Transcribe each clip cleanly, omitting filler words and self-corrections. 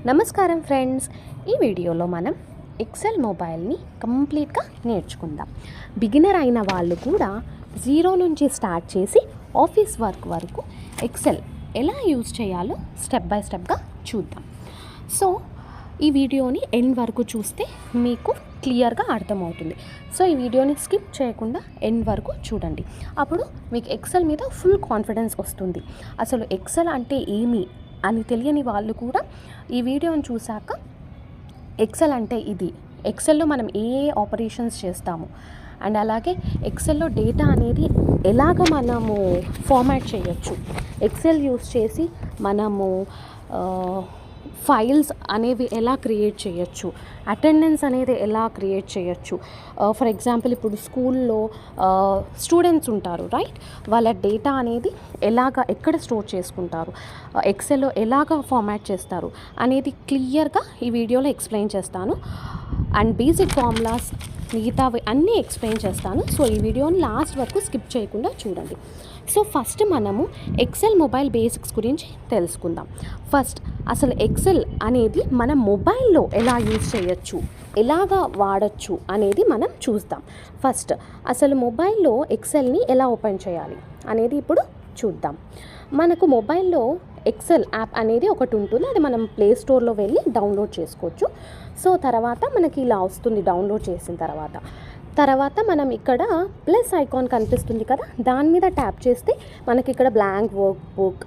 నమస్కారం ఫ్రెండ్స్, ఈ వీడియోలో మనం ఎక్సెల్ మొబైల్ని కంప్లీట్గా నేర్చుకుందాం. బిగినర్ అయిన వాళ్ళు కూడా జీరో నుంచి స్టార్ట్ చేసి ఆఫీస్ వర్క్ వరకు ఎక్సెల్ ఎలా యూజ్ చేయాలో స్టెప్ బై స్టెప్గా చూద్దాం. సో ఈ వీడియోని ఎండ్ వరకు చూస్తే మీకు క్లియర్గా అర్థమవుతుంది. సో ఈ వీడియోని స్కిప్ చేయకుండా ఎండ్ వరకు చూడండి. అప్పుడు మీకు ఎక్సెల్ మీద ఫుల్ కాన్ఫిడెన్స్ వస్తుంది. అసలు ఎక్సెల్ అంటే ఏమి అని తెలియని వాళ్ళు కూడా ఈ వీడియోని చూశాక ఎక్సెల్ అంటే ఇది, ఎక్సెల్లో మనం ఏ ఆపరేషన్స్ చేస్తాము అండ్ అలాగే ఎక్సెల్లో డేటా అనేది ఎలాగ మనము ఫార్మాట్ చేయొచ్చు, ఎక్సెల్ యూస్ చేసి మనము ఫైల్స్ అనేవి ఎలా క్రియేట్ చేయొచ్చు, అటెండెన్స్ అనేది ఎలా క్రియేట్ చేయొచ్చు. ఫర్ ఎగ్జాంపుల్ ఇప్పుడు స్కూల్లో స్టూడెంట్స్ ఉంటారు రైట్, వాళ్ళ డేటా అనేది ఎక్కడ స్టోర్ చేసుకుంటారు, ఎక్సెల్లో ఎలాగ ఫార్మాట్ చేస్తారు అనేది క్లియర్గా ఈ వీడియోలో ఎక్స్ప్లెయిన్ చేస్తాను. అండ్ బేసిక్ ఫార్ములాస్ మిగతావి అన్నీ ఎక్స్ప్లెయిన్ చేస్తాను. సో ఈ వీడియోని లాస్ట్ వరకు స్కిప్ చేయకుండా చూడండి. సో ఫస్ట్ మనము ఎక్సెల్ మొబైల్ బేసిక్స్ గురించి తెలుసుకుందాం. ఫస్ట్ అసలు ఎక్సెల్ అనేది మన మొబైల్లో ఎలా యూజ్ చేయొచ్చు, ఎలాగా వాడచ్చు అనేది మనం చూద్దాం. ఫస్ట్ అసలు మొబైల్లో ఎక్సెల్ని ఎలా ఓపెన్ చేయాలి అనేది ఇప్పుడు చూద్దాం. మనకు మొబైల్లో ఎక్సెల్ యాప్ అనేది ఒకటి ఉంటుంది, అది మనం ప్లే స్టోర్లో వెళ్ళి డౌన్లోడ్ చేసుకోవచ్చు. సో తర్వాత మనకి ఇలా వస్తుంది డౌన్లోడ్ చేసిన తర్వాత మనం ఇక్కడ ప్లస్ ఐకాన్ కనిపిస్తుంది కదా, దాని మీద ట్యాప్ చేస్తే మనకి ఇక్కడ blank workbook,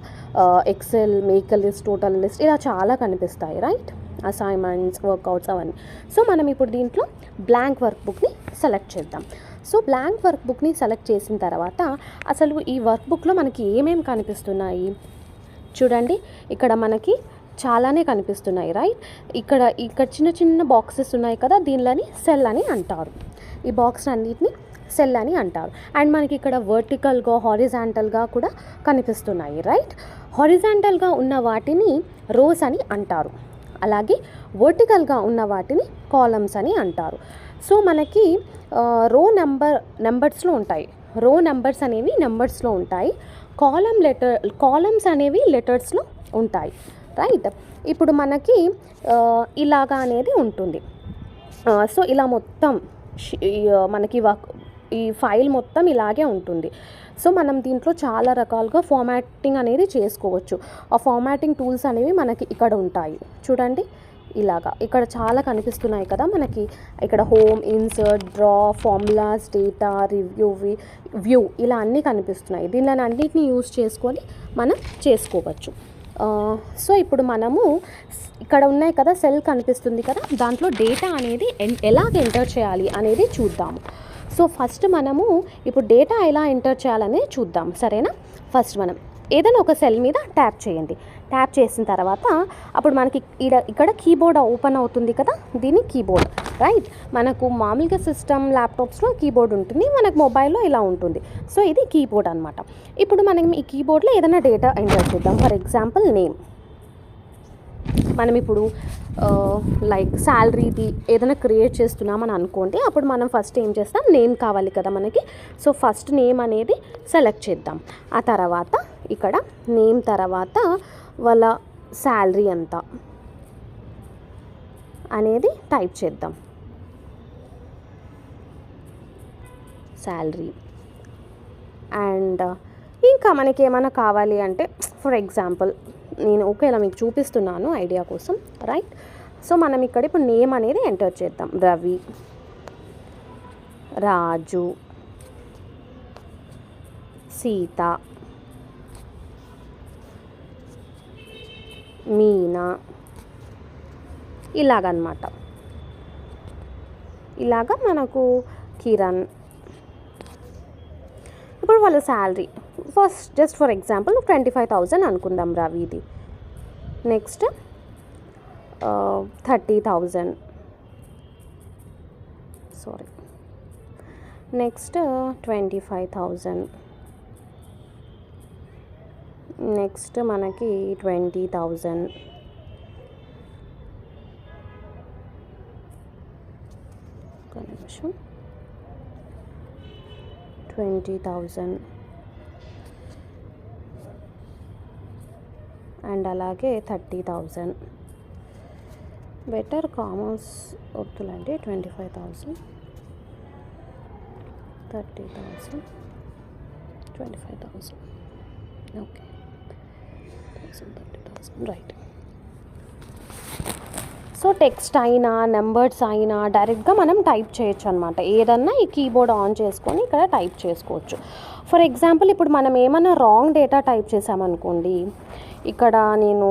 Excel, make list, total list ఇలా చాలా కనిపిస్తాయి రైట్, అసైన్మెంట్స్, వర్కౌట్స్ అవన్నీ. సో మనం ఇప్పుడు దీంట్లో బ్లాంక్ వర్క్ బుక్ని సెలెక్ట్ చేద్దాం. సో బ్లాంక్ వర్క్ బుక్ని సెలెక్ట్ చేసిన తర్వాత అసలు ఈ వర్క్ బుక్లో మనకి ఏమేమి కనిపిస్తున్నాయి చూడండి. ఇక్కడ మనకి చాలానే కనిపిస్తున్నాయి రైట్. ఇక్కడ చిన్న చిన్న బాక్సెస్ ఉన్నాయి కదా, దీనిలని సెల్ అని అంటారు. ఈ బాక్స్ అన్నిటిని సెల్ అని అంటారు. అండ్ మనకి ఇక్కడ వర్టికల్గా, హారిజాంటల్గా కూడా కనిపిస్తున్నాయి రైట్. హారిజాంటల్గా ఉన్న వాటిని రోస్ అని అంటారు, అలాగే వర్టికల్గా ఉన్న వాటిని కాలమ్స్ అని అంటారు. సో మనకి రో నెంబర్స్లో ఉంటాయి, రో నెంబర్స్ అనేవి నెంబర్స్లో ఉంటాయి, కాలమ్స్ అనేవి లెటర్స్లో ఉంటాయి రైట్. ఇప్పుడు మనకి ఇలాగా అనేది ఉంటుంది. సో ఇలా మొత్తం మనకి ఈ ఫైల్ మొత్తం ఇలాగే ఉంటుంది. సో మనం దీంట్లో చాలా రకాలుగా ఫార్మాటింగ్ అనేది చేసుకోవచ్చు. ఆ ఫార్మాటింగ్ టూల్స్ అనేవి మనకి ఇక్కడ ఉంటాయి చూడండి. ఇలాగా ఇక్కడ చాలా కనిపిస్తున్నాయి కదా మనకి, ఇక్కడ home, insert, draw, formulas, data, view ఇలా అన్నీ కనిపిస్తున్నాయి. దీనిలో అన్నిటిని యూజ్ చేసుకొని మనం చేసుకోవచ్చు. సో ఇప్పుడు మనము ఇక్కడ ఉన్నాయి కదా, సెల్ కనిపిస్తుంది కదా, దాంట్లో డేటా అనేది ఎలాగ ఎంటర్ చేయాలి అనేది చూద్దాము. సో ఫస్ట్ మనము ఇప్పుడు డేటా ఎలా ఎంటర్ చేయాలనేది చూద్దాం సరేనా. ఫస్ట్ మనం ఏదైనా ఒక సెల్ మీద ట్యాప్ చేయండి. ట్యాప్ చేసిన తర్వాత అప్పుడు మనకి ఇక్కడ కీబోర్డ్ ఓపెన్ అవుతుంది కదా, దీని కీబోర్డ్ రైట్. మనకు మామూలుగా సిస్టమ్, ల్యాప్టాప్స్లో కీబోర్డ్ ఉంటుంది, మనకు మొబైల్లో ఇలా ఉంటుంది. సో ఇది కీబోర్డ్ అనమాట. ఇప్పుడు మనం ఈ కీబోర్డ్లో ఏదైనా డేటా ఎంటర్ చేద్దాం. For example name. మనం ఇప్పుడు లైక్ శాలరీది ఏదైనా క్రియేట్ చేస్తున్నామని అనుకోండి, అప్పుడు మనం ఫస్ట్ ఏం చేస్తాం, నేమ్ కావాలి కదా మనకి. సో ఫస్ట్ నేమ్ అనేది సెలెక్ట్ చేద్దాం. ఆ తర్వాత ఇక్కడ నేమ్ తర్వాత వాళ్ళ శాలరీ ఎంత అనేది టైప్ చేద్దాం, శాలరీ. అండ్ ఇంకా మనకి ఏమైనా కావాలి అంటే ఫర్ ఎగ్జాంపుల్ నేను ఒకేలా మీకు చూపిస్తున్నాను ఐడియా కోసం రైట్. సో మనం ఇక్కడ ఇప్పుడు నేమ్ అనేది ఎంటర్ చేద్దాం. రవి, రాజు, సీత, మీనా ఇలాగనమాట. ఇలాగా మనకు కిరణ్. ఇప్పుడు వాళ్ళ శాలరీ జస్ట్ ఫర్ ఎగ్జాంపుల్ 25,000 అనుకుందాం రవిది. నెక్స్ట్ 30,000, సారీ, నెక్స్ట్ 25,000, నెక్స్ట్ మనకి 20,000, ఒక నిమిషం, 20,000 అండ్ అలాగే 30,000. బెటర్ కామర్స్ వద్దులండి, 25,000, 30,000, 25,000, ఓకే, 30,000, రైట్. సో టెక్స్ట్ అయినా నెంబర్స్ అయినా డైరెక్ట్గా మనం టైప్ చేయొచ్చు అనమాట. ఏదన్నా ఈ కీబోర్డ్ ఆన్ చేసుకొని ఇక్కడ టైప్ చేసుకోవచ్చు. ఫర్ ఎగ్జాంపుల్ ఇప్పుడు మనం ఏమైనా రాంగ్ డేటా టైప్ చేసామనుకోండి, ఇక్కడ నేను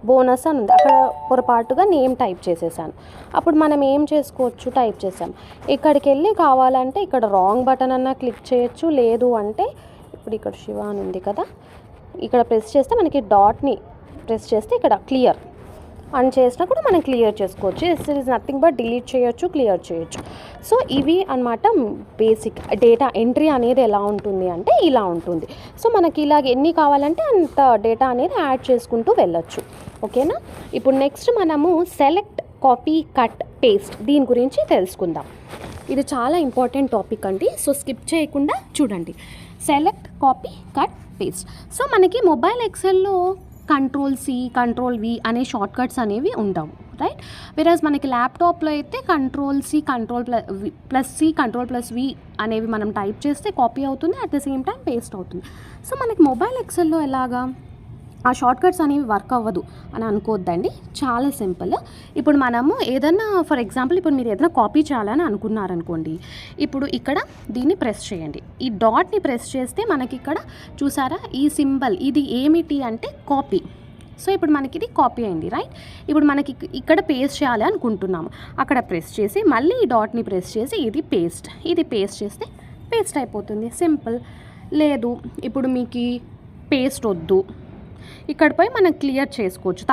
బోనస్ అని ఉంది, అక్కడ పొరపాటుగా నేమ్ టైప్ చేసేసాను. అప్పుడు మనం ఏం చేసుకోవచ్చు, టైప్ చేసాం, ఇక్కడికి వెళ్ళి కావాలంటే ఇక్కడ రాంగ్ బటన్ అన్నా క్లిక్ చేయొచ్చు, లేదు అంటే ఇప్పుడు ఇక్కడ శివ అని ఉంది కదా, ఇక్కడ ప్రెస్ చేస్తే మనకి డాట్ని ప్రెస్ చేస్తే ఇక్కడ క్లియర్ అని చేసినా కూడా మనం క్లియర్ చేసుకోవచ్చు. This is nothing but delete చేయొచ్చు, క్లియర్ చేయొచ్చు. సో ఇవి అన్నమాట బేసిక్ డేటా ఎంట్రీ అనేది ఎలా ఉంటుంది అంటే ఇలా ఉంటుంది. సో మనకి ఇలాగ ఎన్ని కావాలంటే అంత డేటా అనేది యాడ్ చేసుకుంటూ వెళ్ళొచ్చు. ఓకేనా. ఇప్పుడు నెక్స్ట్ మనము సెలెక్ట్, కాపీ, కట్, పేస్ట్ దీని గురించి తెలుసుకుందాం. ఇది చాలా ఇంపార్టెంట్ టాపిక్ అండి, సో స్కిప్ చేయకుండా చూడండి. Select, copy, cut, paste. So మనకి మొబైల్ ఎక్సెల్లో Ctrl+C, Ctrl+V అనే షార్ట్ కట్స్ అనేవి ఉండవు, రైట్. వెరాజ్ మనకి ల్యాప్టాప్లో అయితే Ctrl+C, Ctrl+C, Ctrl+V అనేవి మనం టైప్ చేస్తే కాపీ అవుతుంది, at the same time paste అవుతుంది. సో మనకి మొబైల్ ఎక్సెల్లో ఎలాగా ఆ షార్ట్ కట్స్ అనేవి వర్క్ అవ్వదు అని అనుకోవద్దండి, చాలా సింపుల్. ఇప్పుడు మనము ఏదన్నా ఫర్ ఎగ్జాంపుల్ ఇప్పుడు మీరు ఏదైనా కాపీ చేయాలని అనుకున్నారనుకోండి, ఇప్పుడు ఇక్కడ దీన్ని ప్రెస్ చేయండి, ఈ డాట్ని ప్రెస్ చేస్తే మనకి ఇక్కడ చూసారా ఈ సింబల్, ఇది ఏమిటి అంటే కాపీ. సో ఇప్పుడు మనకి ఇది కాపీ అయింది, రైట్. ఇప్పుడు మనకి ఇక్కడ పేస్ట్ చేయాలి అనుకుంటున్నాము, అక్కడ ప్రెస్ చేసి మళ్ళీ ఈ డాట్ని ప్రెస్ చేసి ఇది పేస్ట్, ఇది పేస్ట్ చేస్తే పేస్ట్ అయిపోతుంది, సింపుల్. లేదు ఇప్పుడు మీకు పేస్ట్ వద్దు, ఇక్కడపై మనం క్లియర్ చేసుకోవచ్చు,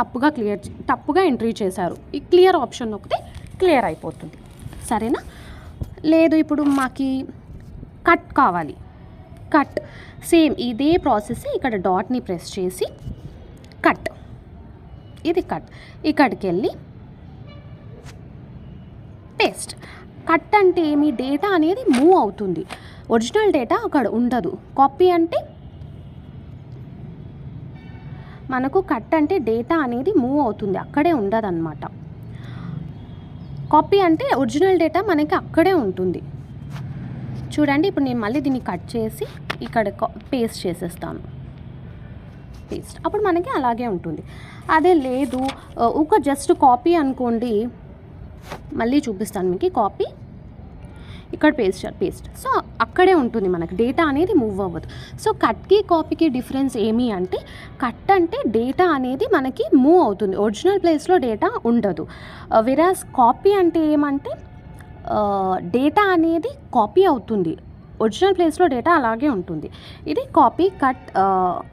తప్పుగా ఎంట్రీ చేశారు, ఈ క్లియర్ ఆప్షన్ నొక్కితే క్లియర్ అయిపోతుంది, సరేనా. లేదు ఇప్పుడు మాకు కట్ కావాలి, కట్ సేమ్ ఇదే ప్రాసెస్, ఇక్కడ డాట్ని ప్రెస్ చేసి కట్, ఇది కట్, ఇక్కడికి వెళ్ళి పేస్ట్. కట్ అంటే ఏమి, డేటా అనేది మూవ్ అవుతుంది, ఒరిజినల్ డేటా అక్కడ ఉండదు. కాపీ అంటే మనకు కట్ అంటే డేటా అనేది మూవ్ అవుతుంది, అక్కడే ఉండదు అనమాట. కాపీ అంటే ఒరిజినల్ డేటా మనకి అక్కడే ఉంటుంది. చూడండి ఇప్పుడు నేను మళ్ళీ దీన్ని కట్ చేసి ఇక్కడ పేస్ట్ చేసేస్తాను, పేస్ట్, అప్పుడు మనకి అలాగే ఉంటుంది. అదే లేదు ఒక జస్ట్ కాపీ అనుకోండి, మళ్ళీ చూపిస్తాను మీకు, కాపీ ఇక్కడ పేస్ట్, సో అక్కడే ఉంటుంది, మనకి డేటా అనేది మూవ్ అవ్వదు. సో కట్కి కాపీకి డిఫరెన్స్ ఏమి అంటే, కట్ అంటే డేటా అనేది మనకి మూవ్ అవుతుంది, ఒరిజినల్ ప్లేస్లో డేటా ఉండదు. వెరాజ్ కాపీ అంటే ఏమంటే డేటా అనేది కాపీ అవుతుంది, ఒరిజినల్ ప్లేస్లో డేటా అలాగే ఉంటుంది. ఇది కాపీ, కట్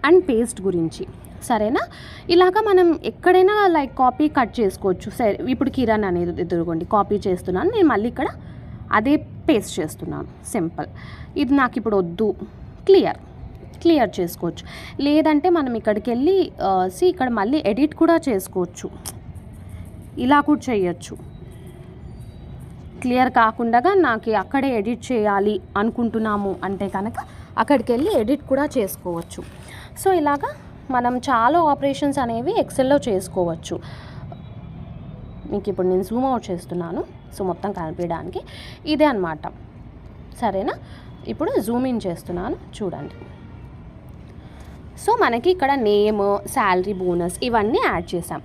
అండ్ పేస్ట్ గురించి, సరేనా. ఇలాగా మనం ఎక్కడైనా లైక్ కాపీ, కట్ చేసుకోవచ్చు. సరే ఇప్పుడు కిరణ్ అనేది ఎదురుకోండి, కాపీ చేస్తున్నాను, నేను మళ్ళీ ఇక్కడ అదే పేస్ట్ చేస్తున్నాను, సింపుల్. ఇది నాకు ఇప్పుడు వద్దు, క్లియర్ చేసుకోవచ్చు. లేదంటే మనం ఇక్కడికి వెళ్ళి ఇక్కడ మళ్ళీ ఎడిట్ కూడా చేసుకోవచ్చు, ఇలా కూడా చేయొచ్చు. క్లియర్ కాకుండా నాకు అక్కడే ఎడిట్ చేయాలి అనుకుంటున్నాము అంటే కనుక అక్కడికి వెళ్ళి ఎడిట్ కూడా చేసుకోవచ్చు. సో ఇలాగా మనం చాలా ఆపరేషన్స్ అనేవి ఎక్సెల్లో చేసుకోవచ్చు. మీకు ఇప్పుడు నేను జూమ్ అవుట్ చేస్తున్నాను, సో మొత్తం కనిపించడానికి ఇదే అన్నమాట, సరేనా. ఇప్పుడు జూమ్ ఇన్ చేస్తున్నాను, చూడండి. సో మనకి ఇక్కడ నేమ్, శాలరీ, బోనస్ ఇవన్నీ యాడ్ చేసాం.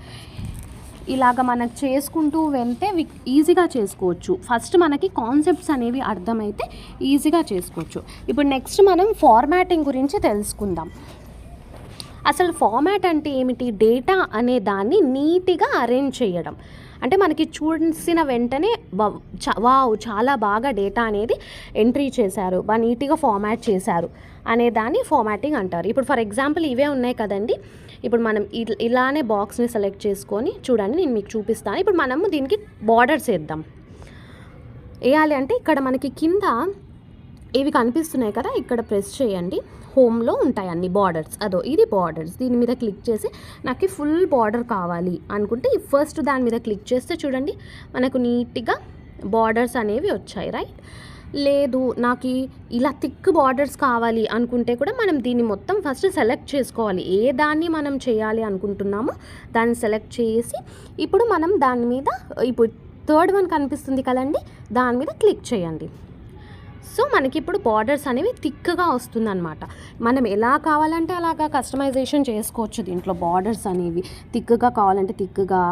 ఇలాగ మనకు చేసుకుంటూ వెళ్తే ఈజీగా చేసుకోవచ్చు. ఫస్ట్ మనకి కాన్సెప్ట్స్ అనేవి అర్థమైతే ఈజీగా చేసుకోవచ్చు. ఇప్పుడు నెక్స్ట్ మనం ఫార్మాటింగ్ గురించి తెలుసుకుందాం. అసలు ఫార్మాట్ అంటే ఏమిటి, డేటా అనే దాన్ని నీట్గా అరేంజ్ చేయడం. అంటే మనకి చూసిన వెంటనే వావ్ చాలా బాగా డేటా అనేది ఎంట్రీ చేశారు, బాగా నీట్గా ఫార్మాట్ చేశారు అనే దాన్ని ఫార్మాటింగ్ అంటారు. ఇప్పుడు ఫర్ ఎగ్జాంపుల్ ఇవే ఉన్నాయి కదండి, ఇప్పుడు మనం ఇలానే బాక్స్ని సెలెక్ట్ చేసుకొని చూడండి, నేను మీకు చూపిస్తాను. ఇప్పుడు మనము దీనికి బార్డర్స్ వేద్దాం. వేయాలి అంటే ఇక్కడ మనకి కింద ఇవి కనిపిస్తున్నాయి కదా, ఇక్కడ ప్రెస్ చేయండి, హోమ్లో ఉంటాయి అన్ని బార్డర్స్, అదో ఇది బార్డర్స్, దీని మీద క్లిక్ చేసి నాకు ఫుల్ బార్డర్ కావాలి అనుకుంటే ఫస్ట్ దాని మీద క్లిక్ చేస్తే చూడండి మనకు నీట్గా బార్డర్స్ అనేవి వచ్చాయి, రైట్. లేదు నాకు ఇలా థిక్ బార్డర్స్ కావాలి అనుకుంటే కూడా మనం దీన్ని మొత్తం ఫస్ట్ సెలెక్ట్ చేసుకోవాలి. ఏ దాన్ని మనం చేయాలి అనుకుంటున్నామో దాన్ని సెలెక్ట్ చేసి ఇప్పుడు మనం దాని మీద ఇప్పుడు థర్డ్ వన్ కనిపిస్తుంది కదండి, దాని మీద క్లిక్ చేయండి. సో మనకి ఇప్పుడు బార్డర్స్ అనేవి థిక్గా వస్తుందన్నమాట. మనం ఎలా కావాలంటే అలాగా కస్టమైజేషన్ చేసుకోవచ్చు దీంట్లో. బార్డర్స్ అనేవి థిక్గా కావాలంటే థిక్గా.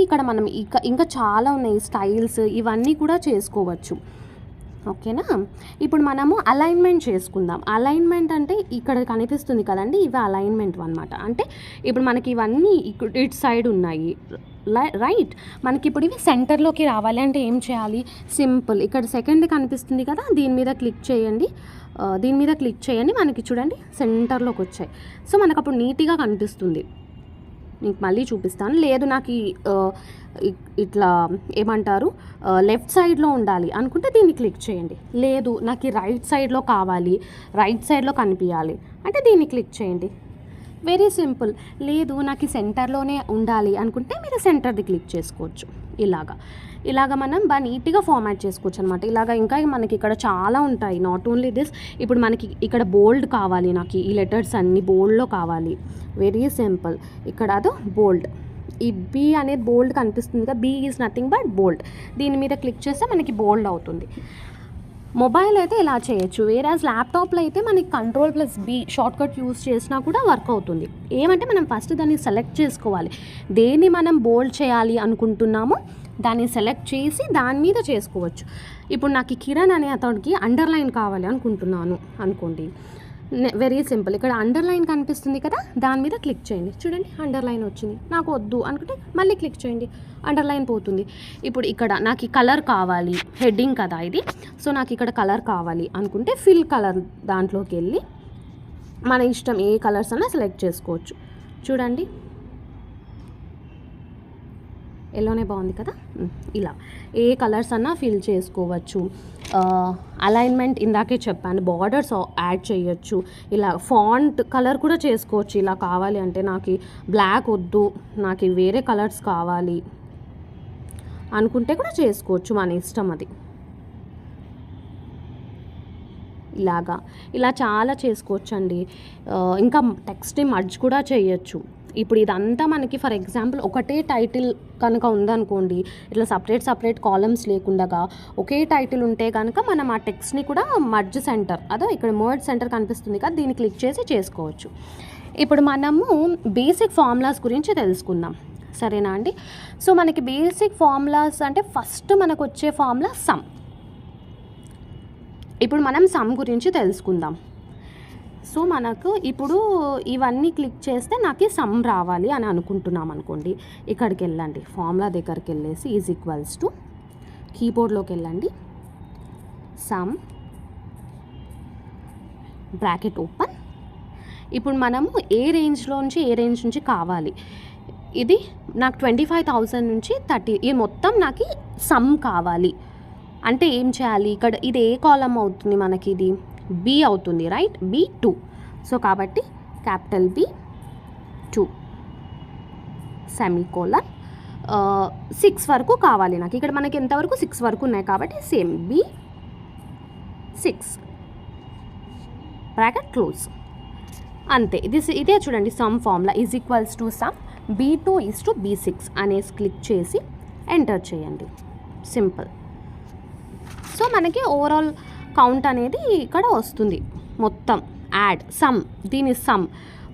ఇక్కడ మనం ఇంకా చాలా ఉన్నాయి స్టైల్స్, ఇవన్నీ కూడా చేసుకోవచ్చు. ఓకేనా. ఇప్పుడు మనము అలైన్మెంట్ చేసుకుందాం. అలైన్మెంట్ అంటే ఇక్కడ కనిపిస్తుంది కదండి, ఇవి అలైన్మెంట్ అనమాట. అంటే ఇప్పుడు మనకి ఇవన్నీ ఇటు సైడ్ ఉన్నాయి రైట్. మనకి ఇప్పుడు ఇవి సెంటర్లోకి రావాలి అంటే ఏం చేయాలి, సింపుల్ ఇక్కడ సెకండ్ కనిపిస్తుంది కదా, దీని మీద క్లిక్ చేయండి. మనకి చూడండి సెంటర్లోకి వచ్చాయి. సో మనకు అప్పుడు నీట్గా కనిపిస్తుంది. మీకు మళ్ళీ చూపిస్తాను. లేదు నాకు ఇట్లా ఏమంటారు లెఫ్ట్ సైడ్లో ఉండాలి అనుకుంటే దీన్ని క్లిక్ చేయండి. లేదు నాకు రైట్ సైడ్లో కావాలి, రైట్ సైడ్లో కనిపించాలి అంటే దీన్ని క్లిక్ చేయండి. Very simple. లేదు నాకు సెంటర్లోనే ఉండాలి అనుకుంటే మీరు సెంటర్ది క్లిక్ చేసుకోవచ్చు. ఇలాగా మనం బాగా నీట్గా ఫార్మాట్ చేసుకోవచ్చు అనమాట. ఇంకా మనకి ఇక్కడ చాలా ఉంటాయి. Not only this. ఇప్పుడు మనకి ఇక్కడ బోల్డ్ కావాలి, నాకు ఈ లెటర్స్ అన్నీ బోల్డ్లో కావాలి. Very simple. ఇక్కడ అదో బోల్డ్, ఈ బి అనేది బోల్డ్ కనిపిస్తుంది కదా, బి ఈజ్ నథింగ్ బట్ బోల్డ్. దీని మీద క్లిక్ చేస్తే మనకి బోల్డ్ అవుతుంది. మొబైల్ అయితే ఇలా చేయొచ్చు. వేరేజ్ ల్యాప్టాప్లో అయితే మనకి Ctrl+B షార్ట్కట్ యూస్ చేసినా కూడా వర్క్ అవుతుంది. ఏమంటే మనం ఫస్ట్ దాన్ని సెలెక్ట్ చేసుకోవాలి. దేన్ని మనం బోల్డ్ చేయాలి అనుకుంటున్నామో దాన్ని సెలెక్ట్ చేసి దాని మీద చేసుకోవచ్చు. ఇప్పుడు నాకు కిరణ్ అనే అతడికి అండర్లైన్ కావాలి అనుకుంటున్నాను అనుకోండి. Very simple. ఇక్కడ అండర్లైన్ కనిపిస్తుంది కదా, దాని మీద క్లిక్ చేయండి. చూడండి అండర్లైన్ వచ్చింది. నాకు వద్దు అనుకుంటే మళ్ళీ క్లిక్ చేయండి, అండర్లైన్ పోతుంది. ఇప్పుడు ఇక్కడ నాకు ఈ కలర్ కావాలి, హెడ్డింగ్ కదా ఇది. సో నాకు ఇక్కడ కలర్ కావాలి అనుకుంటే ఫిల్ కలర్ దాంట్లోకి వెళ్ళి మన ఇష్టం ఏ కలర్స్ అన్నా సెలెక్ట్ చేసుకోవచ్చు. చూడండి ఎల్లోనే బాగుంది కదా. ఇలా ఏ కలర్స్ అన్నా ఫిల్ చేసుకోవచ్చు. అలైన్మెంట్ ఇందాకే చెప్పాను, బార్డర్స్ యాడ్ చేయొచ్చు. ఇలా ఫాంట్ కలర్ కూడా చేసుకోవచ్చు. ఇలా కావాలి అంటే నాకు బ్లాక్ వద్దు, నాకు వేరే కలర్స్ కావాలి అనుకుంటే కూడా చేసుకోవచ్చు, మన ఇష్టం అది. ఇలా చాలా చేసుకోవచ్చు అండి. ఇంకా టెక్స్ట్ మర్జ్ కూడా చేయొచ్చు. ఇప్పుడు ఇదంతా మనకి ఫర్ ఎగ్జాంపుల్ ఒకటే టైటిల్ కనుక ఉందనుకోండి, ఇట్లా సపరేట్ కాలమ్స్ లేకుండా ఒకే టైటిల్ ఉంటే కనుక మనం ఆ టెక్స్ట్ని కూడా మర్జ్ సెంటర్, ఇక్కడ మర్జ్ సెంటర్ కనిపిస్తుంది కదా, దీన్ని క్లిక్ చేసి చేసుకోవచ్చు. ఇప్పుడు మనము బేసిక్ ఫార్ములాస్ గురించి తెలుసుకుందాం, సరేనా అండి. సో మనకి బేసిక్ ఫార్ములాస్ అంటే ఫస్ట్ మనకు వచ్చే ఫార్ములా సమ్. ఇప్పుడు మనం సమ్ గురించి తెలుసుకుందాం. సో మనకు ఇప్పుడు ఇవన్నీ క్లిక్ చేస్తే నాకు సమ్ రావాలి అని అనుకుంటున్నాం అనుకోండి, ఇక్కడికి వెళ్ళండి, ఫార్ములా దగ్గరికి వెళ్ళేసి ఈజ్ ఈక్వల్స్ టు కీబోర్డ్లోకి వెళ్ళండి, సమ్ బ్రాకెట్ ఓపెన్. ఇప్పుడు మనము ఏ రేంజ్ నుంచి కావాలి, ఇది నాకు 25,000 నుంచి 30, ఇది మొత్తం నాకు సమ్ కావాలి అంటే ఏం చేయాలి, ఇక్కడ ఇది ఏ కాలమ్ అవుతుంది మనకి, ఇది బి అవుతుంది రైట్, B2. సో కాబట్టి క్యాపిటల్ B2 సెమీకోలన్ 6 వరకు కావాలి నాకు. ఇక్కడ మనకి ఎంతవరకు 6 వరకు ఉన్నాయి కాబట్టి సేమ్ B6 బ్రాకెట్ క్లోజ్. అంతే. ఇదే చూడండి some formula is equals to some B2 is to B6 అనేసి క్లిక్ చేసి ఎంటర్ చేయండి. సింపుల్. సో మనకి ఓవరాల్ కౌంట్ అనేది ఇక్కడ వస్తుంది, మొత్తం యాడ్ సమ్, దీని సమ్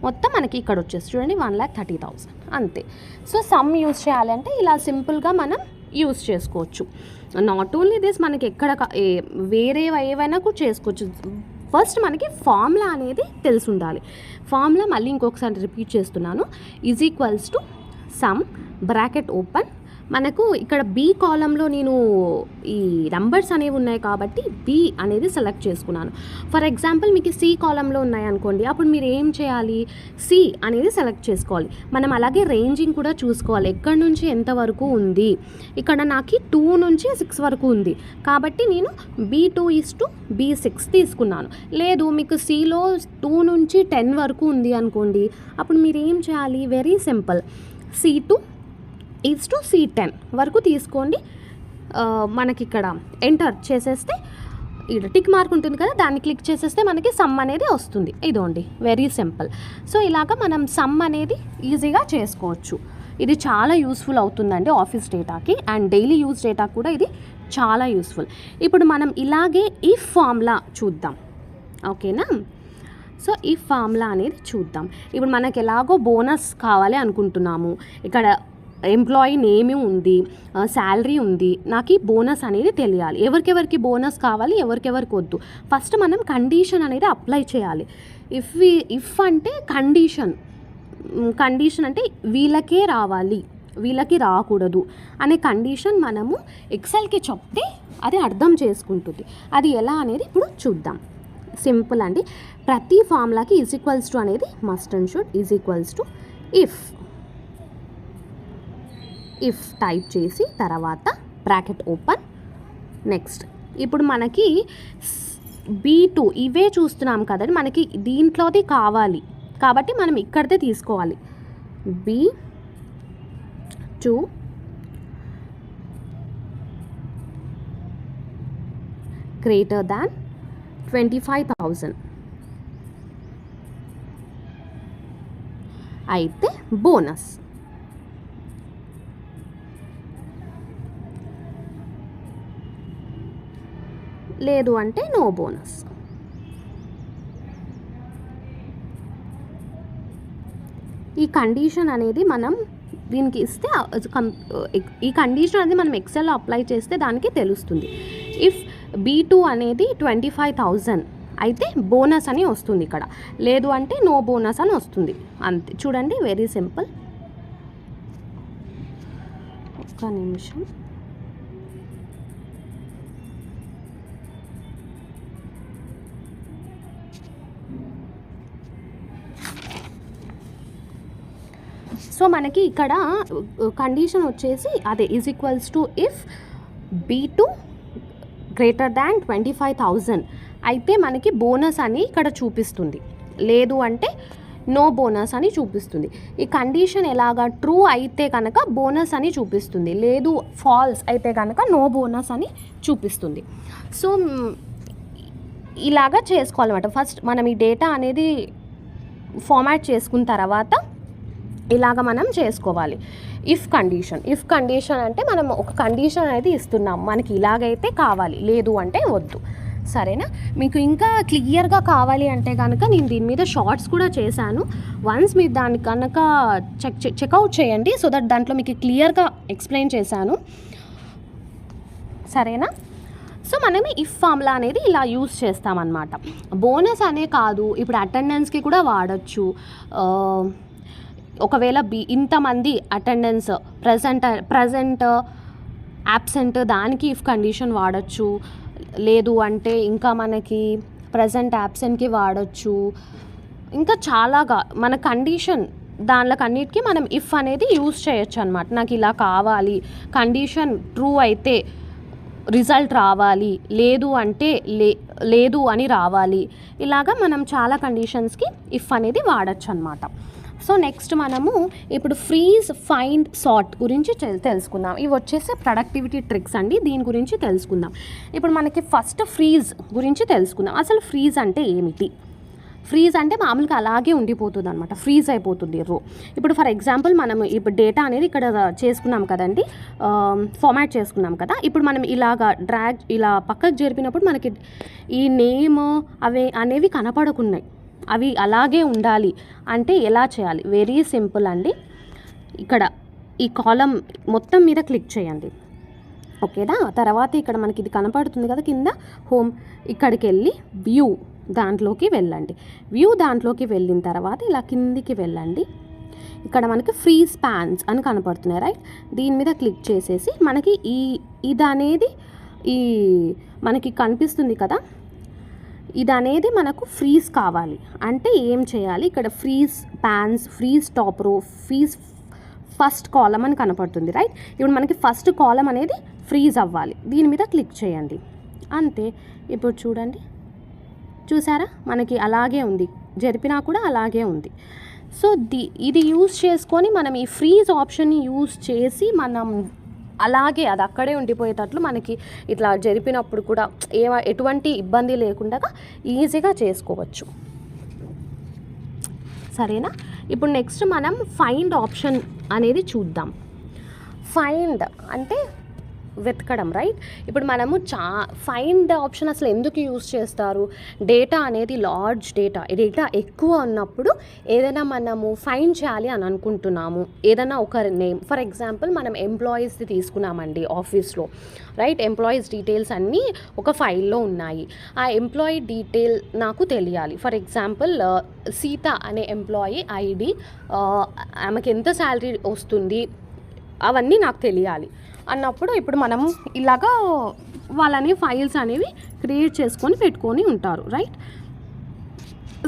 మొత్తం మనకి ఇక్కడ వచ్చేసి చూడండి 1,30,000 అంతే. సో సమ్ యూజ్ చేయాలంటే ఇలా సింపుల్గా మనం యూజ్ చేసుకోవచ్చు. నాట్ ఓన్లీ దిస్, మనకి ఎక్కడ వేరే ఏవైనా కూడా చేసుకోవచ్చు. ఫస్ట్ మనకి ఫార్ములా అనేది తెలిసి ఉండాలి. ఫార్ములా మళ్ళీ ఇంకొకసారి రిపీట్ చేస్తున్నాను, is equals to some bracket open. మనకు ఇక్కడ బి కాలంలో నేను ఈ నంబర్స్ అనేవి ఉన్నాయి కాబట్టి బి అనేది సెలెక్ట్ చేసుకున్నాను. ఫర్ ఎగ్జాంపుల్ మీకు సి కాలంలో ఉన్నాయి అనుకోండి, అప్పుడు మీరు ఏం చేయాలి, సి అనేది సెలెక్ట్ చేసుకోవాలి. మనం అలాగే రేంజింగ్ కూడా చూసుకోవాలి, ఎక్కడి నుంచి ఎంతవరకు ఉంది. ఇక్కడ నాకు 2 నుంచి 6 వరకు ఉంది కాబట్టి నేను B2 ఈజ్ టు B6 తీసుకున్నాను. లేదు మీకు సిలో 2 నుంచి 10 వరకు ఉంది అనుకోండి, అప్పుడు మీరు ఏం చేయాలి, very simple, C2 is to C10 వరకు తీసుకోండి. మనకి ఇక్కడ ఎంటర్ చేసేస్తే ఇక్కడ టిక్ మార్క్ ఉంటుంది కదా, దాన్ని క్లిక్ చేసేస్తే మనకి సమ్ అనేది వస్తుంది. ఇదోండి, వెరీ సింపుల్. సో ఇలాగ మనం సమ్ అనేది ఈజీగా చేసుకోవచ్చు. ఇది చాలా యూస్ఫుల్ అవుతుందండి ఆఫీస్ డేటాకి, అండ్ డైలీ యూజ్ డేటా కూడా ఇది చాలా యూస్ఫుల్. ఇప్పుడు మనం ఇలాగే ఇఫ్ ఫార్ములా చూద్దాం, ఓకేనా? సో ఈ ఫార్ములా అనేది చూద్దాం. ఇప్పుడు మనకి ఎలాగో బోనస్ కావాలి అనుకుంటున్నాము, ఇక్కడ ఎంప్లాయీ నేమ్ ఉంది, శాలరీ ఉంది, నాకు ఈ బోనస్ అనేది తెలియాలి. ఎవరికెవరికి బోనస్ కావాలి, ఎవరికెవరికి వద్దు. ఫస్ట్ మనం కండిషన్ అనేది అప్లై చేయాలి. ఇఫ్ అంటే కండిషన్ అంటే వీళ్ళకే రావాలి, వీళ్ళకి రాకూడదు అనే కండిషన్ మనము ఎక్సెల్కి చెప్తే అది అర్థం చేసుకుంటుంది. అది ఎలా అనేది ఇప్పుడు చూద్దాం. సింపుల్ అండి. ప్రతి ఫార్ములాకి ఈజ్ ఈక్వల్స్ టు అనేది must and should is equals to if type చేసి తర్వాత బ్రాకెట్ ఓపెన్. నెక్స్ట్ ఇప్పుడు మనకి B2 ఇవే చూస్తున్నాం కదండి, మనకి దీంట్లోది కావాలి కాబట్టి మనం ఇక్కడితే తీసుకోవాలి. B2 గ్రేటర్ దాన్ 25,000 అయితే బోనస్, లేదు అంటే నో బోనస్. ఈ కండిషన్ అనేది మనం దీనికి ఇస్తే ఈ కండిషన్ అనేది మనం ఎక్సెల్లో అప్లై చేస్తే దానికి తెలుస్తుంది. ఇఫ్ B2 అనేది 25,000 అయితే బోనస్ అని వస్తుంది ఇక్కడ, లేదు అంటే నో బోనస్ అని వస్తుంది. అంతే, చూడండి, వెరీ సింపుల్. ఒక్క నిమిషం. సో మనకి ఇక్కడ కండిషన్ వచ్చేసి అదే is equals to if B2 greater than 25,000 అయితే మనకి బోనస్ అని ఇక్కడ చూపిస్తుంది, లేదు అంటే నో బోనస్ అని చూపిస్తుంది. ఈ కండిషన్ ఎలాగా ట్రూ అయితే కనుక బోనస్ అని చూపిస్తుంది, లేదు ఫాల్స్ అయితే కనుక నో బోనస్ అని చూపిస్తుంది. సో ఇలాగా చేసుకోవాలన్నమాట. ఫస్ట్ మనం ఈ డేటా అనేది ఫార్మాట్ చేసుకున్న తర్వాత ఇలాగ మనం చేసుకోవాలి. ఇఫ్ కండిషన్ అంటే మనం ఒక కండిషన్ అనేది ఇస్తున్నాం, మనకి ఇలాగైతే కావాలి, లేదు అంటే వద్దు. సరేనా? మీకు ఇంకా క్లియర్గా కావాలి అంటే కనుక నేను దీని మీద షార్ట్స్ కూడా చేశాను. వన్స్ మీరు దాన్ని కనుక చెక్అవుట్ చేయండి, సో దట్ దాంట్లో మీకు క్లియర్గా ఎక్స్ప్లెయిన్ చేశాను. సరేనా? సో మనం ఇఫ్ ఫార్ములా అనేది ఇలా యూజ్ చేస్తామన్నమాట. బోనస్ అనే కాదు, ఇప్పుడు అటెండెన్స్కి కూడా వాడచ్చు. ఒకవేళ ఇంతమంది అటెండెన్స్ ప్రజెంట్ యాబ్సెంట్ దానికి ఇఫ్ కండిషన్ వాడచ్చు, లేదు అంటే ఇంకా మనకి ప్రజెంట్ యాబ్సెంట్కి వాడచ్చు. ఇంకా చాలాగా మన కండిషన్ దానికన్నిటికీ మనం ఇఫ్ అనేది యూజ్ చేయొచ్చు అనమాట. నాకు ఇలా కావాలి, కండిషన్ ట్రూ అయితే రిజల్ట్ రావాలి, లేదు అంటే లేదు అని రావాలి. ఇలాగా మనం చాలా కండిషన్స్కి ఇఫ్ అనేది వాడచ్చు అనమాట. సో నెక్స్ట్ మనము ఇప్పుడు ఫ్రీజ్, ఫైండ్, సార్ట్ గురించి తెలుసుకుందాం. ఇవి వచ్చేసి ప్రొడక్టివిటీ ట్రిక్స్ అండి, దీని గురించి తెలుసుకుందాం. ఇప్పుడు మనకి ఫస్ట్ ఫ్రీజ్ గురించి తెలుసుకుందాం. అసలు ఫ్రీజ్ అంటే ఏమిటి? ఫ్రీజ్ అంటే మామూలుగా అలాగే ఉండిపోతుంది అనమాట, ఫ్రీజ్ అయిపోతుంది రో. ఇప్పుడు ఫర్ ఎగ్జాంపుల్ మనం ఇప్పుడు డేటా అనేది ఇక్కడ చేసుకున్నాం కదండి, ఫార్మాట్ చేసుకున్నాం కదా. ఇప్పుడు మనం ఇలాగా డ్రాగ్ ఇలా పక్కకు జరిపినప్పుడు మనకి ఈ నేమ్ అనేవి కనపడకున్నాయి, అవి అలాగే ఉండాలి అంటే ఎలా చేయాలి? వెరీ సింపుల్ అండి. ఇక్కడ ఈ కాలం మొత్తం మీద క్లిక్ చేయండి, ఓకేనా? తర్వాత ఇక్కడ మనకి ఇది కనపడుతుంది కదా కింద హోమ్, ఇక్కడికి వెళ్ళి వ్యూ దాంట్లోకి వెళ్ళండి. వ్యూ దాంట్లోకి వెళ్ళిన తర్వాత ఇలా కిందికి వెళ్ళండి. ఇక్కడ మనకి ఫ్రీ స్పాన్స్ అని కనపడుతున్నాయి, రైట్? దీని మీద క్లిక్ చేసేసి మనకి ఇది అనేది మనకి కనిపిస్తుంది కదా, ఇది అనేది మనకు ఫ్రీజ్ కావాలి అంటే ఏం చేయాలి? ఇక్కడ freeze panes, freeze top row, freeze first column అని కనపడుతుంది, రైట్? ఇప్పుడు మనకి ఫస్ట్ కాలం అనేది ఫ్రీజ్ అవ్వాలి, దీని మీద క్లిక్ చేయండి, అంతే. ఇప్పుడు చూడండి, చూసారా మనకి అలాగే ఉంది, జరిపినా కూడా అలాగే ఉంది. సో ఇది యూజ్ చేసుకొని మనం ఈ ఫ్రీజ్ ఆప్షన్ని యూజ్ చేసి మనం అలాగే అది అక్కడే ఉండిపోయేటట్లు మనకి ఇట్లా జరిపినప్పుడు కూడా ఎటువంటి ఇబ్బంది లేకుండా ఈజీగా చేసుకోవచ్చు. సరేనా? ఇప్పుడు నెక్స్ట్ మనం ఫైండ్ ఆప్షన్ అనేది చూద్దాం. ఫైండ్ అంటే వెతకడం, రైట్? ఇప్పుడు మనము ఫైండ్ ఆప్షన్ అసలు ఎందుకు యూజ్ చేస్తారు? డేటా అనేది లార్జ్ డేటా ఎక్కువ ఉన్నప్పుడు ఏదైనా మనము ఫైండ్ చేయాలి అని అనుకుంటున్నాము, ఏదైనా ఒక నేమ్, ఫర్ ఎగ్జాంపుల్ మనం ఎంప్లాయీస్ది తీసుకున్నామండి ఆఫీస్లో, రైట్? ఎంప్లాయీస్ డీటెయిల్స్ అన్నీ ఒక ఫైల్లో ఉన్నాయి. ఆ ఎంప్లాయీ డీటెయిల్ నాకు తెలియాలి. ఫర్ ఎగ్జాంపుల్ సీత అనే ఎంప్లాయీ ఐడి, ఆమెకి ఎంత శాలరీ వస్తుంది అవన్నీ నాకు తెలియాలి అన్నప్పుడు ఇప్పుడు మనం ఇలాగా వాళ్ళని ఫైల్స్ అనేవి క్రియేట్ చేసుకొని పెట్టుకొని ఉంటారు, రైట్?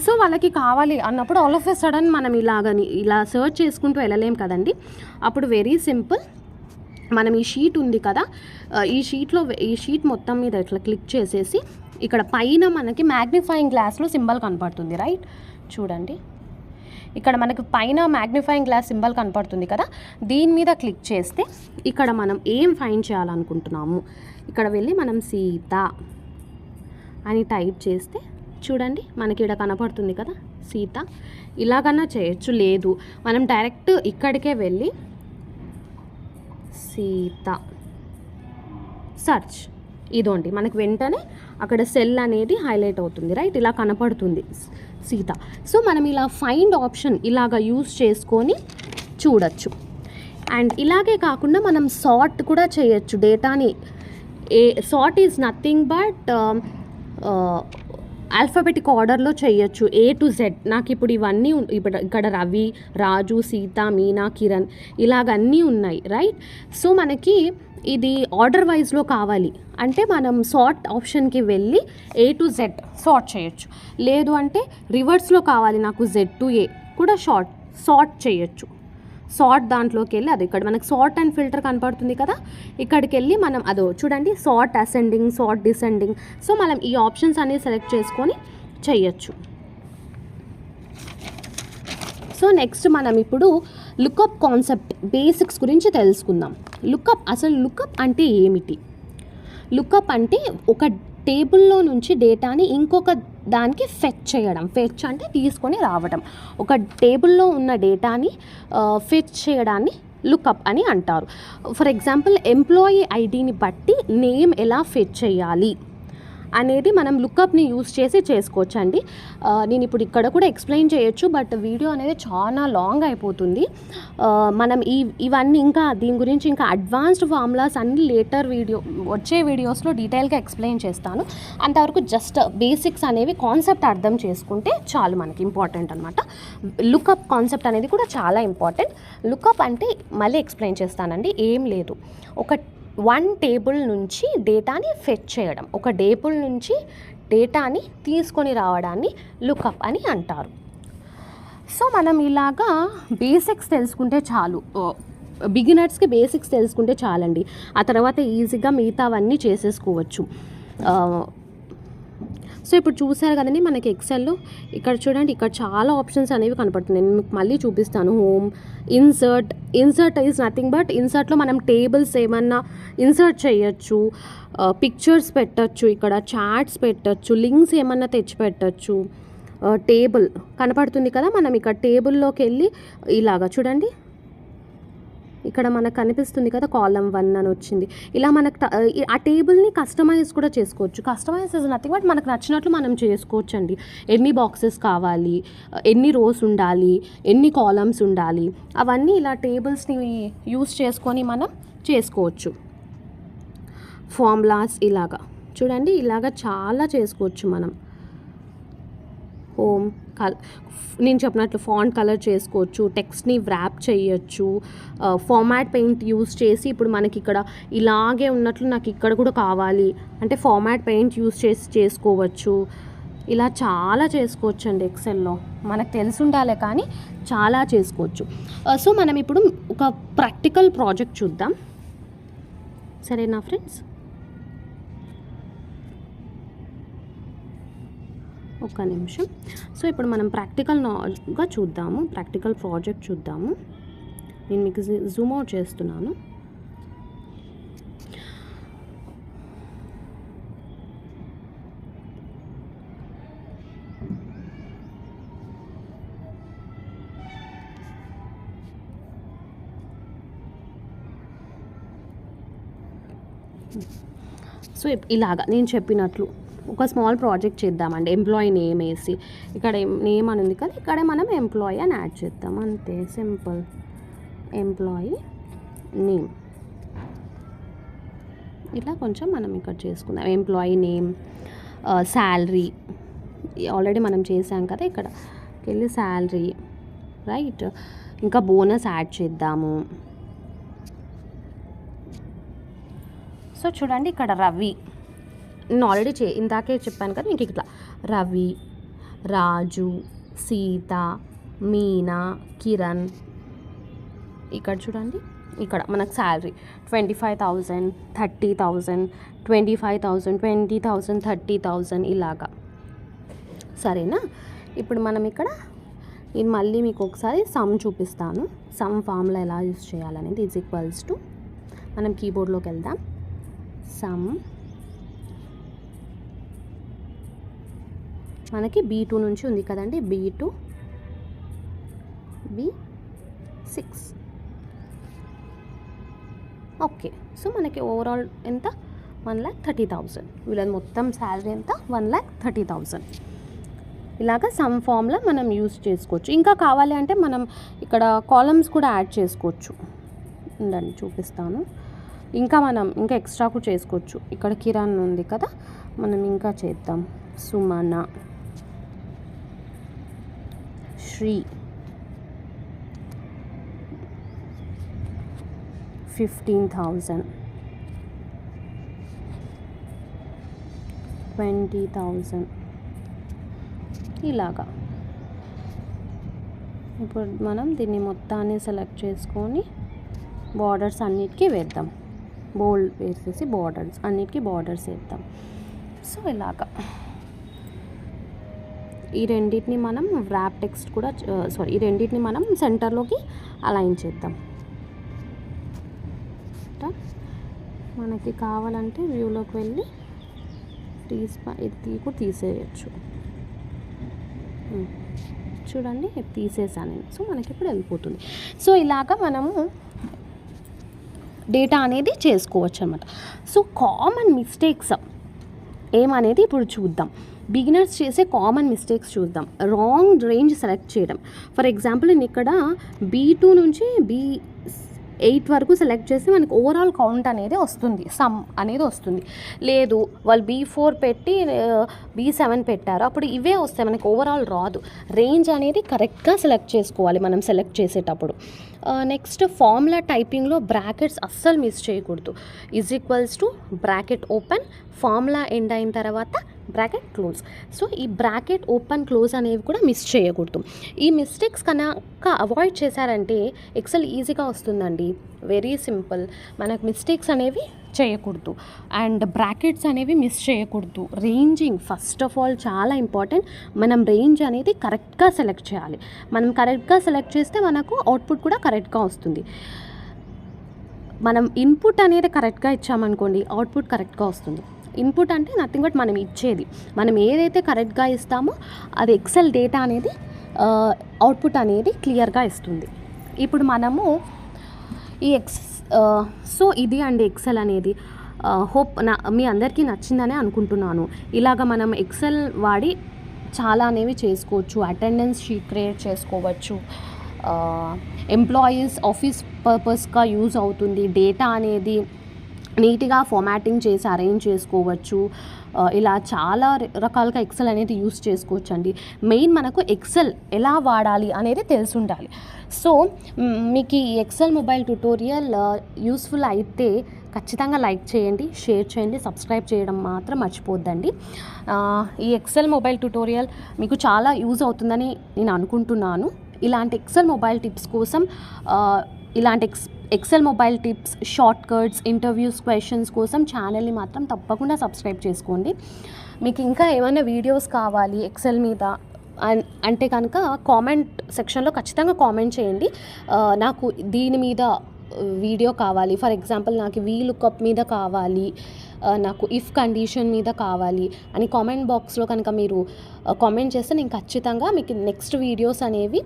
సో వాళ్ళకి కావాలి అన్నప్పుడు ఆల్ ఆఫ్ ఎ సడన్ మనం ఇలా సర్చ్ చేసుకుంటూ వెళ్ళలేం కదండి. అప్పుడు వెరీ సింపుల్, మనం ఈ షీట్ ఉంది కదా, ఈ షీట్ మొత్తం మీద ఇట్లా క్లిక్ చేసేసి ఇక్కడ పైన మనకి మ్యాగ్నిఫైయింగ్ గ్లాస్లో సింబల్ కనపడుతుంది, రైట్? చూడండి, ఇక్కడ మనకు పైన మ్యాగ్నిఫైయింగ్ గ్లాస్ సింబల్ కనపడుతుంది కదా, దీని మీద క్లిక్ చేస్తే ఇక్కడ మనం ఏం ఫైండ్ చేయాలనుకుంటున్నాము ఇక్కడ వెళ్ళి మనం సీత అని టైప్ చేస్తే చూడండి మనకి ఇక్కడ కనపడుతుంది కదా సీత. ఇలాగన్నా చేయొచ్చు, లేదు మనం డైరెక్ట్ ఇక్కడికే వెళ్ళి సీత సర్చ్, ఇదోండి మనకు వెంటనే అక్కడ సెల్ అనేది హైలైట్ అవుతుంది, రైట్? ఇలా కనపడుతుంది సీత. సో మనం ఇలా ఫైండ్ ఆప్షన్ ఇలాగ యూజ్ చేసుకొని చూడొచ్చు. అండ్ ఇలాగే కాకుండా మనం సార్ట్ కూడా చేయొచ్చు డేటాని. Sort is nothing but alphabetic ఆర్డర్లో చేయొచ్చు, A to Z. నాకు ఇప్పుడు ఇవన్నీ ఇక్కడ రవి, రాజు, సీత, మీనా, కిరణ్ ఇలాగన్నీ ఉన్నాయి, రైట్? సో మనకి ఇది ఆర్డర్ వైజ్లో కావాలి అంటే మనం సార్ట్ ఆప్షన్కి వెళ్ళి A to Z సార్ట్ చేయొచ్చు. లేదు అంటే రివర్స్లో కావాలి నాకు Z to A కూడా సార్ట్ చేయొచ్చు. సార్ట్ దాంట్లోకి వెళ్ళి అది ఇక్కడ మనకు సార్ట్ అండ్ ఫిల్టర్ కనపడుతుంది కదా, ఇక్కడికి వెళ్ళి మనం అదో చూడండి sort ascending, sort descending. So మనం ఈ ఆప్షన్స్ అనేవి సెలెక్ట్ చేసుకొని చేయొచ్చు. సో నెక్స్ట్ మనం ఇప్పుడు లుకప్ కాన్సెప్ట్ బేసిక్స్ గురించి తెలుసుకుందాం. లుకప్ అంటే ఏమిటి? లుకప్ అంటే ఒక టేబుల్లో నుంచి డేటాని ఇంకొక దానికి ఫెచ్ చేయడం. ఫెచ్ అంటే తీసుకొని రావడం. ఒక టేబుల్లో ఉన్న డేటాని ఫెచ్ చేయడాన్ని లుకప్ అని అంటారు. ఫర్ ఎగ్జాంపుల్ ఎంప్లాయీ ఐడిని బట్టి నేమ్ ఎలా ఫెచ్ చేయాలి అనేది మనం లుకప్ని యూజ్ చేసి చేసుకోవచ్చండి. నేను ఇప్పుడు ఇక్కడ కూడా ఎక్స్ప్లెయిన్ చేయొచ్చు, బట్ వీడియో అనేది చాలా లాంగ్ అయిపోతుంది. మనం ఇవన్నీ ఇంకా దీని గురించి ఇంకా అడ్వాన్స్డ్ ఫార్ములాస్ అన్ని లేటర్ వచ్చే వీడియోస్లో డీటెయిల్గా ఎక్స్ప్లెయిన్ చేస్తాను. అంతవరకు జస్ట్ బేసిక్స్ అనేవి కాన్సెప్ట్ అర్థం చేసుకుంటే చాలు, మనకి ఇంపార్టెంట్ అనమాట. లుకప్ కాన్సెప్ట్ అనేది కూడా చాలా ఇంపార్టెంట్. లుకప్ అంటే మళ్ళీ ఎక్స్ప్లెయిన్ చేస్తానండి, ఏం లేదు, వన్ టేబుల్ నుంచి డేటాని ఫెచ్ చేయడం, ఒక టేబుల్ నుంచి డేటాని తీసుకొని రావడాన్ని లుకప్ అని అంటారు. సో మనం ఇలాగా బేసిక్స్ తెలుసుకుంటే చాలు, బిగినర్స్కి బేసిక్స్ తెలుసుకుంటే చాలండి. ఆ తర్వాత ఈజీగా మిగతావన్నీ చేసేసుకోవచ్చు. సో ఇప్పుడు చూసారు కదండి మనకి ఎక్సెల్లో ఇక్కడ చూడండి, ఇక్కడ చాలా ఆప్షన్స్ అనేవి కనపడుతున్నాయి. నేను మీకు మళ్ళీ చూపిస్తాను. Home, insert is nothing but ఇన్సర్ట్లో మనం టేబుల్స్ ఏమన్నా ఇన్సర్ట్ చేయొచ్చు, పిక్చర్స్ పెట్టచ్చు, ఇక్కడ చాట్స్ పెట్టచ్చు, లింక్స్ ఏమన్నా తెచ్చి పెట్టచ్చు. టేబుల్ కనపడుతుంది కదా, మనం ఇక్కడ టేబుల్లోకి వెళ్ళి ఇలాగా చూడండి, ఇక్కడ మనకు కనిపిస్తుంది కదా కాలం 1 అని వచ్చింది. ఇలా మనకు ఆ టేబుల్ని కస్టమైజ్ కూడా చేసుకోవచ్చు. కస్టమైజ్ ఇస్ నథింగ్ బట్ మనకు నచ్చినట్లు మనం చేసుకోవచ్చు అండి. ఎన్ని బాక్సెస్ కావాలి, ఎన్ని రోస్ ఉండాలి, ఎన్ని కాలమ్స్ ఉండాలి, అవన్నీ ఇలా టేబుల్స్ని యూస్ చేసుకొని మనం చేసుకోవచ్చు. ఫార్ములాస్ ఇలాగా చూడండి, ఇలాగా చాలా చేసుకోవచ్చు మనం. హోమ్ నేను చెప్పినట్లు ఫాంట్ కలర్ చేసుకోవచ్చు, టెక్స్ట్ని వ్రాప్ చేయొచ్చు, ఫార్మాట్ పెయింట్ యూస్ చేసి ఇప్పుడు మనకి ఇక్కడ ఇలాగే ఉన్నట్లు నాకు ఇక్కడ కూడా కావాలి అంటే ఫార్మాట్ పెయింట్ యూస్ చేసి చేసుకోవచ్చు. ఇలా చాలా చేసుకోవచ్చు అండి ఎక్సెల్లో, మనకు తెలిసి ఉండాలి కానీ చాలా చేసుకోవచ్చు. సో మనం ఇప్పుడు ఒక ప్రాక్టికల్ ప్రాజెక్ట్ చూద్దాం, సరేనా ఫ్రెండ్స్? ఒక్క నిమిషం. సో ఇప్పుడు మనం ప్రాక్టికల్గా చూద్దాము, ప్రాక్టికల్ ప్రాజెక్ట్ చూద్దాము. నేను మీకు జూమ్ అవుట్ చేస్తున్నాను. సో ఇలాగా నేను చెప్పినట్లు ఒక స్మాల్ ప్రాజెక్ట్ చేద్దామండి. ఎంప్లాయీ నేమ్ వేసి ఇక్కడ నేమ్ అని ఉంది కదా, ఇక్కడ మనం ఎంప్లాయీ అని యాడ్ చేద్దాం అంతే, సింపుల్. ఎంప్లాయీ నేమ్ ఇట్లా కొంచెం మనం ఇక్కడ చేసుకుందాం. ఎంప్లాయీ నేమ్, శాలరీ ఆల్రెడీ మనం చేసాం కదా, ఇక్కడ వెళ్ళి శాలరీ, రైట్. ఇంకా బోనస్ యాడ్ చేద్దాము. సో చూడండి ఇక్కడ రవి, నేను ఆల్రెడీ ఇందాకే చెప్పాను కదా మీకు, ఇట్లా రవి, రాజు, సీత, మీనా, కిరణ్. ఇక్కడ చూడండి, ఇక్కడ మనకు శాలరీ 25,000, 30,000, 25,000, 20,000, 30,000 ఇలాగా. సరేనా? ఇప్పుడు మనం ఇక్కడ నేను మళ్ళీ మీకు ఒకసారి సమ్ చూపిస్తాను. సమ్ ఫార్ములా ఎలా యూజ్ చేయాలనేది. ఈజ్ ఈక్వల్స్ టు, మనం కీబోర్డ్లోకి వెళ్దాం. సమ్ మనకి B2 నుంచి ఉంది కదండి, B2 B6. ఓకే. సో మనకి ఓవరాల్ ఎంత, 1,30,000. వీళ్ళది మొత్తం శాలరీ ఎంత, 1,30,000. ఇలాగ సమ్ ఫామ్లో మనం యూజ్ చేసుకోవచ్చు. ఇంకా కావాలి అంటే మనం ఇక్కడ కాలమ్స్ కూడా యాడ్ చేసుకోవచ్చు. ఉండండి చూపిస్తాను. ఇంకా మనం ఇంకా ఎక్స్ట్రా కూడా చేసుకోవచ్చు. ఇక్కడ కిరణ్ ఉంది కదా, మనం ఇంకా చేద్దాం. సుమన, శ్రీ, 15,000, 20,000 ఇలాగా. ఇప్పుడు మనం దీన్ని మొత్తాన్ని సెలెక్ట్ చేసుకొని బార్డర్స్ అన్నిటికీ వేద్దాం. బోల్డ్ వేసేసి బార్డర్స్ అన్నిటికీ బార్డర్స్ వేద్దాం. సో ఇలాగా ఈ రెండింటిని మనం ర్యాప్ టెక్స్ట్ కూడా ఈ రెండింటిని మనం సెంటర్లోకి అలైన్ చేద్దాం. మనకి కావాలంటే వ్యూలోకి వెళ్ళి ఇది కూడా తీసేయచ్చు. చూడండి తీసేసాను. సో మనకి ఇప్పుడు వెళ్ళిపోతుంది. సో ఇలాగా మనము డేటా అనేది చేసుకోవచ్చు అన్నమాట. సో కామన్ మిస్టేక్స్ ఏమనేది ఇప్పుడు చూద్దాం. బిగినర్స్ చేసే కామన్ మిస్టేక్స్ చూద్దాం. రాంగ్ రేంజ్ సెలెక్ట్ చేయడం. ఫర్ ఎగ్జాంపుల్ నేను ఇక్కడ B2 నుంచి B8 వరకు సెలెక్ట్ చేసి మనకి ఓవరాల్ కౌంట్ అనేది వస్తుంది, సమ్ అనేది వస్తుంది. లేదు వాళ్ళు B4 పెట్టి B7 పెట్టారు, అప్పుడు ఇవే వస్తాయి, మనకి ఓవరాల్ రాదు. రేంజ్ అనేది కరెక్ట్గా సెలెక్ట్ చేసుకోవాలి మనం సెలెక్ట్ చేసేటప్పుడు. నెక్స్ట్ ఫార్ములా టైపింగ్లో బ్రాకెట్స్ అస్సలు మిస్ చేయకూడదు. Is equals to bracket open, formula end అయిన తర్వాత బ్రాకెట్ క్లోజ్. సో ఈ బ్రాకెట్ ఓపెన్ క్లోజ్ అనేవి కూడా మిస్ చేయకూడదు. ఈ మిస్టేక్స్ కనుక అవాయిడ్ చేశారంటే ఎక్సెల్ ఈజీగా వస్తుందండి. Very simple. మనకు మిస్టేక్స్ అనేవి చేయకూడదు అండ్ బ్రాకెట్స్ అనేవి మిస్ చేయకూడదు. రేంజింగ్ ఫస్ట్ ఆఫ్ ఆల్ చాలా ఇంపార్టెంట్. మనం రేంజ్ అనేది కరెక్ట్గా సెలెక్ట్ చేయాలి. మనం కరెక్ట్గా సెలెక్ట్ చేస్తే మనకు అవుట్పుట్ కూడా కరెక్ట్గా వస్తుంది. మనం ఇన్పుట్ అనేది కరెక్ట్గా ఇచ్చామనుకోండి, అవుట్పుట్ కరెక్ట్గా వస్తుంది. ఇన్పుట్ అంటే నథింగ్ బట్ మనం ఇచ్చేది. మనం ఏదైతే కరెక్ట్గా ఇస్తామో అది ఎక్సెల్ డేటా అనేది అవుట్పుట్ అనేది క్లియర్గా ఇస్తుంది. ఇప్పుడు మనము ఈ సో ఇది అండి ఎక్సెల్ అనేది. హోప్ మీ అందరికీ నచ్చిందనే అనుకుంటున్నాను. ఇలాగ మనం ఎక్సెల్ వాడి చాలా అనేవి చేసుకోవచ్చు. అటెండెన్స్ షీట్ క్రియేట్ చేసుకోవచ్చు. ఎంప్లాయీస్ ఆఫీస్ పర్పస్గా యూజ్ అవుతుంది. డేటా అనేది నీట్గా ఫార్మాటింగ్ చేసి అరేంజ్ చేసుకోవచ్చు. ఇలా చాలా రకాలుగా ఎక్సెల్ అనేది యూస్ చేసుకోవచ్చు అండి. మెయిన్ మనకు ఎక్సెల్ ఎలా వాడాలి అనేది తెలిసి ఉండాలి. సో మీకు ఈ ఎక్సెల్ మొబైల్ ట్యుటోరియల్ యూస్ఫుల్ అయితే ఖచ్చితంగా లైక్ చేయండి, షేర్ చేయండి, సబ్స్క్రైబ్ చేయడం మాత్రం మర్చిపోద్దండి. ఈ ఎక్సెల్ మొబైల్ ట్యుటోరియల్ మీకు చాలా యూజ్ అవుతుందని నేను అనుకుంటున్నాను. ఇలాంటి ఎక్సెల్ మొబైల్ టిప్స్ కోసం ఇలాంటి excel mobile tips, shortcuts, interviews, questions కోసం ఛానల్ని మాత్రం తప్పకుండా సబ్స్క్రైబ్ చేసుకోండి. మీకు ఇంకా ఏమైనా వీడియోస్ కావాలి ఎక్సెల్ మీద అంటే కనుక కామెంట్ సెక్షన్లో ఖచ్చితంగా కామెంట్ చేయండి. నాకు దీని మీద వీడియో కావాలి, ఫర్ ఎగ్జాంపుల్ నాకు VLOOKUP మీద కావాలి, నాకు ఇఫ్ కండిషన్ మీద కావాలి అని కామెంట్ బాక్స్లో కనుక మీరు కామెంట్ చేస్తే నేను ఖచ్చితంగా మీకు నెక్స్ట్ వీడియోస్ అనేవి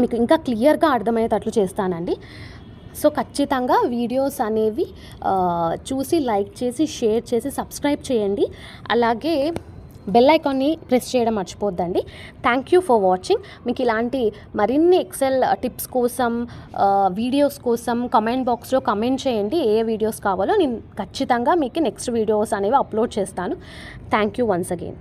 మీకు ఇంకా క్లియర్గా అర్థమయ్యేటట్లు చేస్తానండి. సో ఖచ్చితంగా వీడియోస్ అనేవి చూసి లైక్ చేసి షేర్ చేసి సబ్స్క్రైబ్ చేయండి. అలాగే బెల్ ఐకాన్ని ప్రెస్ చేయడం మర్చిపోద్దండి. Thank you for watching. మీకు ఇలాంటి మరిన్ని ఎక్సెల్ టిప్స్ కోసం వీడియోస్ కోసం కమెంట్ బాక్స్లో కమెంట్ చేయండి. ఏ వీడియోస్ కావాలో నేను ఖచ్చితంగా మీకు నెక్స్ట్ వీడియోస్ అనేవి అప్లోడ్ చేస్తాను. Thank you once again.